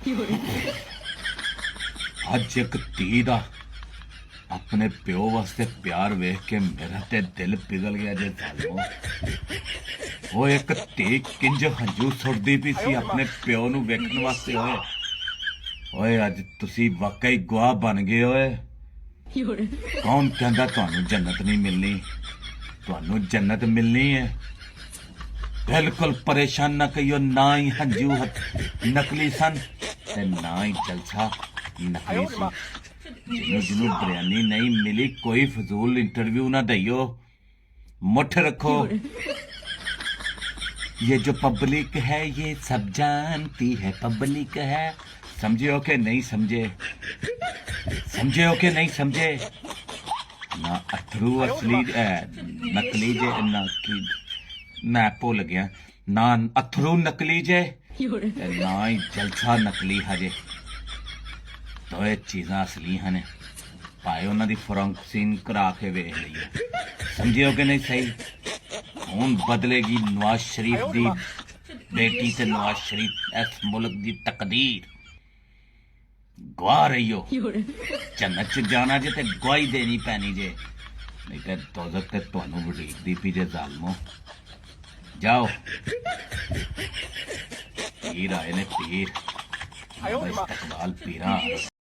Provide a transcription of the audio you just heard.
अज एक धी दा अपने प्यो वास्ते प्यार वेख के मेरा ते दिल पिघल गया जे जानो। वो एक धी किंज हंजू सुटदी पई सी अपने प्यो नू वेखण वास्ते। ओए ओए अज तुसी वाकई गवाह बन गए। ओए कौन कहंदा तुहानू जन्नत नहीं मिलनी? तुहानू जन्नत मिलनी है। बिल्कुल परेशान ना कहियो। ना ही हंजू नकली सन ते ना ही जलसा नकली सी। जिन्हों जिन्हों बिरयानी नहीं मिली कोई फजूल इंटरव्यू ना दइयो। मुठ रखो। ये जो पब्लिक है ये सब जानती है पब्लिक है। समझे हो कि नहीं समझे? समझे हो कि नहीं समझे? ना अथरू असली नकली जे ना की मैं भुल गया। ना अथरू नकली जे ते ना ही जलसा नकली हजे। तो ये चीज़ां असली हैं भाई। उन्होंने फोरेंसिक करा के वेख लीए। समझे हो कि नहीं? सही हूँ बदलेगी नवाज शरीफ दी बेटी ते नवाज शरीफ इस मुल्क दी तकदीर। गवाह रहियो। जन्नत च जाना जे ते गवाही देनी पैनी जे, नहीं ते दोज़ख ते तुहानू वड़ीकदी पई जे जालमो। जाओ पीर आए ने पीर। इस्तकबाल पीरा।